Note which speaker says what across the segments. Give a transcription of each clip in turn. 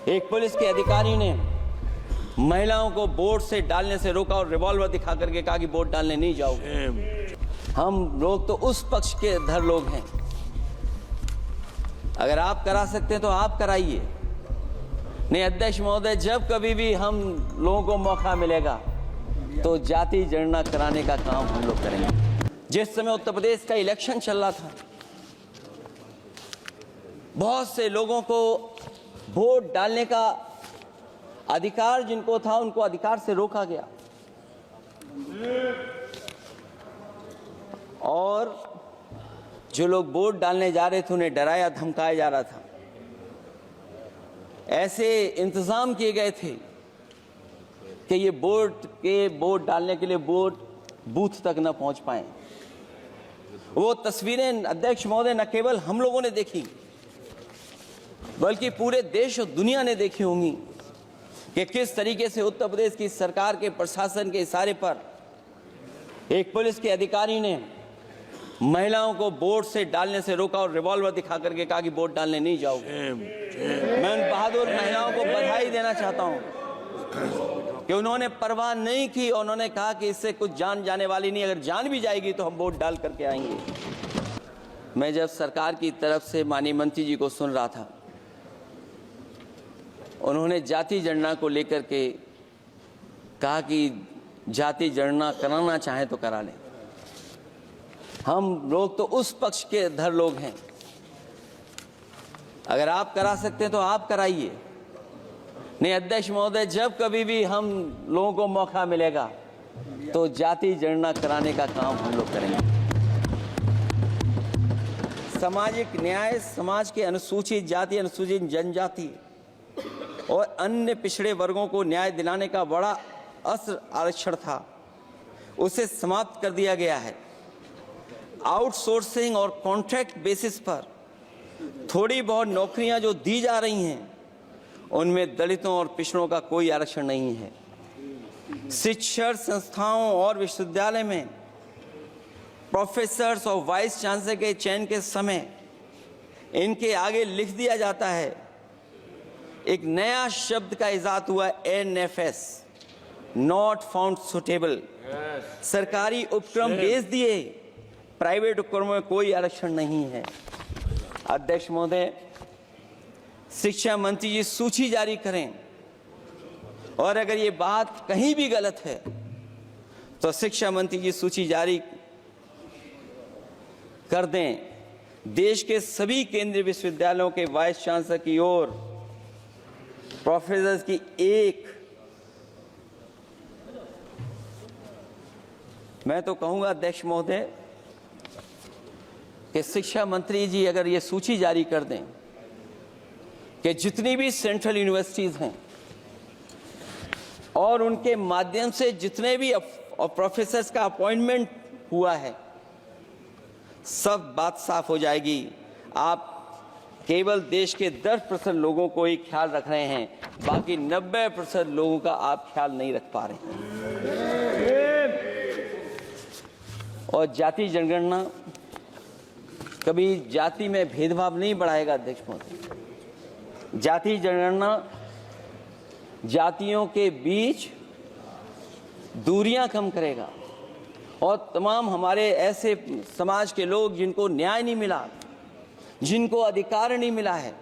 Speaker 1: एक पुलिस के अधिकारी ने महिलाओं को वोट से डालने से रोका और रिवॉल्वर दिखा करके कहा कि वोट डालने नहीं जाओगे। हम लोग तो उस पक्ष के धर लोग हैं। अगर आप करा सकते हैं तो आप कराइए। नहीं अध्यक्ष महोदय, जब कभी भी हम लोगों को मौका मिलेगा तो जाति जनगणना कराने का काम हम लोग करेंगे। जिस समय उत्तर प्रदेश का इलेक्शन चल रहा था, बहुत से लोगों को वोट डालने का अधिकार जिनको था उनको अधिकार से रोका गया और जो लोग वोट डालने जा रहे थे उन्हें डराया धमकाया जा रहा था। ऐसे इंतजाम किए गए थे कि ये वोट डालने के लिए वोट बूथ तक न पहुंच पाए। वो तस्वीरें अध्यक्ष महोदय न केवल हम लोगों ने देखी बल्कि पूरे देश और दुनिया ने देखी होंगी कि किस तरीके से उत्तर प्रदेश की सरकार के प्रशासन के इशारे पर एक पुलिस के अधिकारी ने महिलाओं को वोट से डालने से रोका और रिवॉल्वर दिखा करके कहा कि वोट डालने नहीं जाओगे। मैं उन बहादुर महिलाओं को बधाई देना चाहता हूं कि उन्होंने परवाह नहीं की और उन्होंने कहा कि इससे कुछ जान जाने वाली नहीं, अगर जान भी जाएगी तो हम वोट डाल करके आएंगे। मैं जब सरकार की तरफ से माननीय मंत्री जी को सुन रहा था, उन्होंने जाति जनगणना को लेकर के कहा कि जाति जनगणना कराना चाहे तो करा लें। हम लोग तो उस पक्ष के धर लोग हैं। अगर आप करा सकते हैं तो आप कराइए। नहीं अध्यक्ष महोदय, जब कभी भी हम लोगों को मौका मिलेगा तो जाति जनगणना कराने का काम हम लोग करेंगे। सामाजिक न्याय समाज के अनुसूचित जाति, अनुसूचित जनजाति और अन्य पिछड़े वर्गों को न्याय दिलाने का बड़ा अस्त्र आरक्षण था, उसे समाप्त कर दिया गया है। आउटसोर्सिंग और कॉन्ट्रैक्ट बेसिस पर थोड़ी बहुत नौकरियां जो दी जा रही हैं उनमें दलितों और पिछड़ों का कोई आरक्षण नहीं है। शिक्षण संस्थाओं और विश्वविद्यालय में प्रोफेसर्स और वाइस चांसलर के चयन के समय इनके आगे लिख दिया जाता है, एक नया शब्द का इजाद हुआ, NFS, नॉट फाउंड सुटेबल। सरकारी उपक्रम भेज दिए, प्राइवेट उपक्रमों में कोई आरक्षण नहीं है। अध्यक्ष महोदय, शिक्षा मंत्री जी सूची जारी करें और अगर ये बात कहीं भी गलत है तो शिक्षा मंत्री जी सूची जारी कर दें। देश के सभी केंद्रीय विश्वविद्यालयों के वाइस चांसलर की ओर प्रोफेसर की एक, मैं तो कहूंगा अध्यक्ष महोदय कि शिक्षा मंत्री जी अगर ये सूची जारी कर दें कि जितनी भी सेंट्रल यूनिवर्सिटीज हैं और उनके माध्यम से जितने भी प्रोफेसर्स का अपॉइंटमेंट हुआ है, सब बात साफ हो जाएगी। आप केवल देश के 10% लोगों को ही ख्याल रख रहे हैं, बाकी 90% लोगों का आप ख्याल नहीं रख पा रहे हैं। और जाति जनगणना कभी जाति में भेदभाव नहीं बढ़ाएगा अध्यक्ष महोदय। जाति जनगणना जातियों के बीच दूरियां कम करेगा और तमाम हमारे ऐसे समाज के लोग जिनको न्याय नहीं मिला, जिनको अधिकार नहीं मिला है,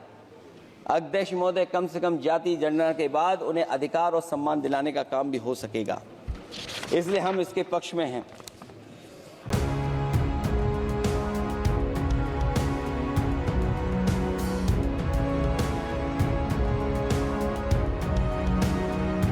Speaker 1: अध्यक्ष महोदय कम से कम जाति जनगणना के बाद उन्हें अधिकार और सम्मान दिलाने का काम भी हो सकेगा। इसलिए हम इसके पक्ष में हैं।